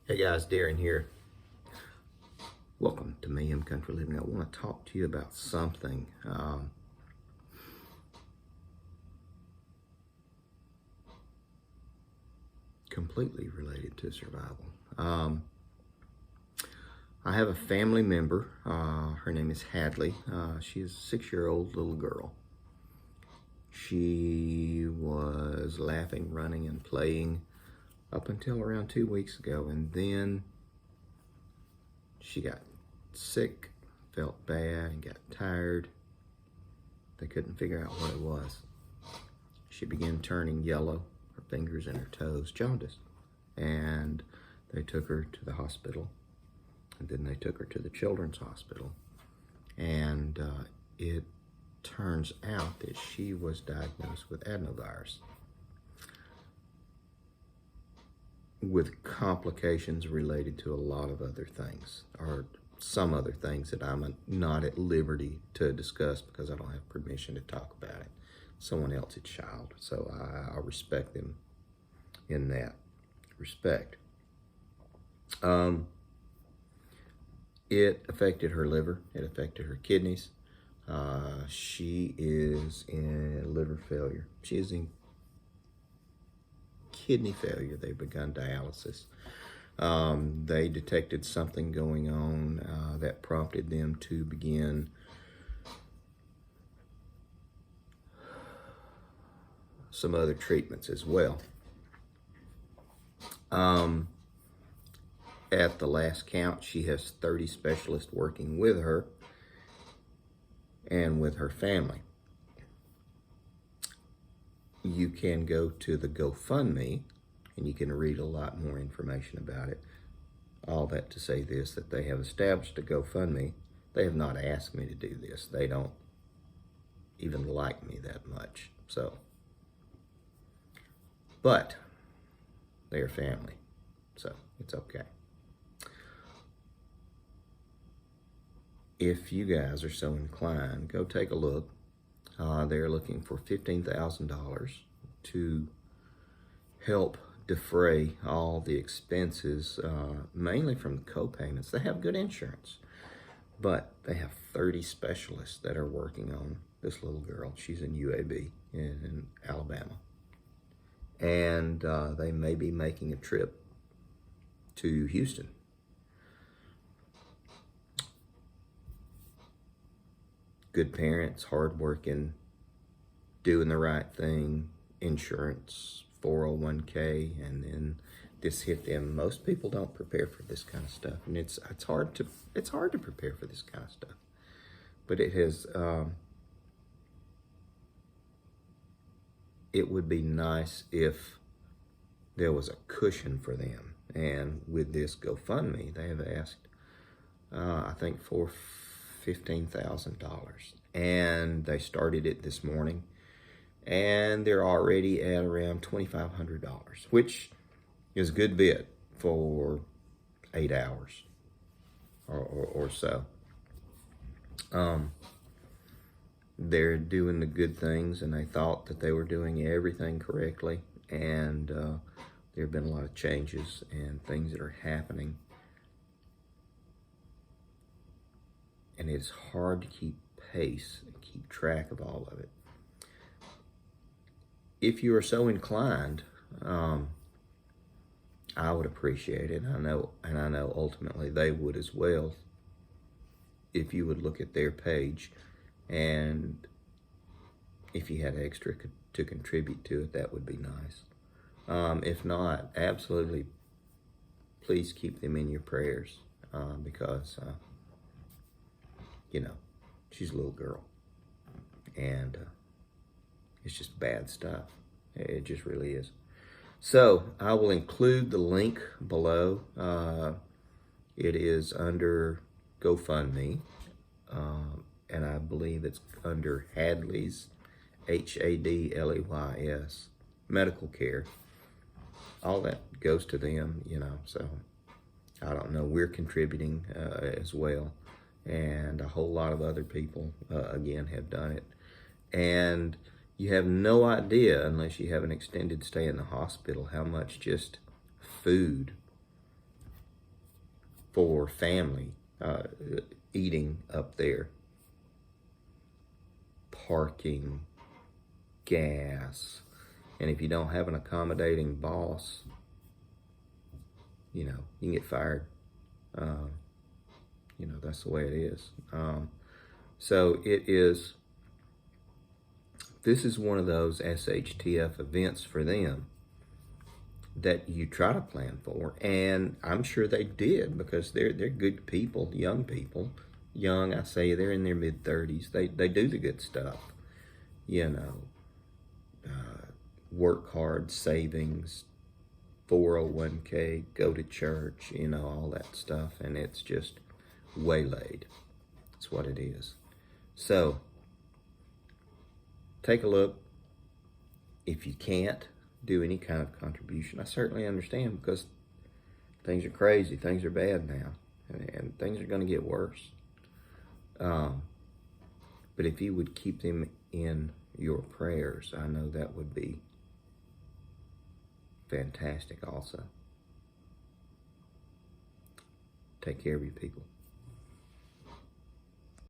Hey guys, Darren here. Welcome to Mayhem Country Living. I want to talk to you about something completely related to survival. I have a family member. Her name is Hadley. She is a 6-year-old little girl. She was laughing, running, and playing up until around 2 weeks ago, and then she got sick, felt bad, and got tired. They couldn't figure out what it was. She began turning yellow, her fingers and her toes, jaundice. And they took her to the hospital, and then they took her to the children's hospital. And it turns out that she was diagnosed with adenovirus, with complications related to a lot of other things, or some other things that I'm not at liberty to discuss because I don't have permission to talk about it. Someone else's child, so I respect them in that respect. It affected her liver, it affected her kidneys. She is in liver failure. She is in kidney failure. They've begun dialysis. They detected something going on that prompted them to begin some other treatments as well. At the last count, she has 30 specialists working with her and with her family. You can go to the Gofundme and you can read a lot more information about it. All that to say this, that they have established a Gofundme. They have not asked me to do this. They don't even like me that much. But they are family, so it's okay. If you guys are so inclined, go take a look. They're looking for $15,000 to help defray all the expenses, mainly from the co-payments. They have good insurance, but they have 30 specialists that are working on this little girl. She's in UAB in Alabama. And they may be making a trip to Houston. Good parents, hardworking, doing the right thing, insurance, 401k, and then this hit them. Most people don't prepare for this kind of stuff, and it's hard to prepare for this kind of stuff. But it has. It would be nice if there was a cushion for them, and with this GoFundMe, they have asked, I think, for $15,000, and they started it this morning, and they're already at around $2,500, which is a good bit for 8 hours or so. They're doing the good things, and they thought that they were doing everything correctly, and there have been a lot of changes and things that are happening. And it's hard to keep pace and keep track of all of it. If you are so inclined, I would appreciate it. I know ultimately they would as well. If you would look at their page, and if you had extra to contribute to it, that would be nice. If not, absolutely, please keep them in your prayers, because she's a little girl, and it's just bad stuff. It just really is. So I will include the link below. It is under GoFundMe, and I believe it's under Hadley's, Hadleys, medical care. All that goes to them, so I don't know. We're contributing as well. And a whole lot of other people, again, have done it. And you have no idea, unless you have an extended stay in the hospital, how much just food for family eating up there. Parking, gas, and if you don't have an accommodating boss, you know, you can get fired. You know, that's the way it is. So this is one of those SHTF events for them that you try to plan for, and I'm sure they did, because they're good people, young people. Young, I say they're in their mid-30s. They do the good stuff, you know. Work hard, savings, 401k, go to church, you know, all that stuff, and it's just waylaid. That's what it is. So take a look. If you can't do any kind of contribution, I certainly understand, because things are crazy, things are bad now, and things are going to get worse. But if you would keep them in your prayers, I know that would be fantastic also. Take care of you people.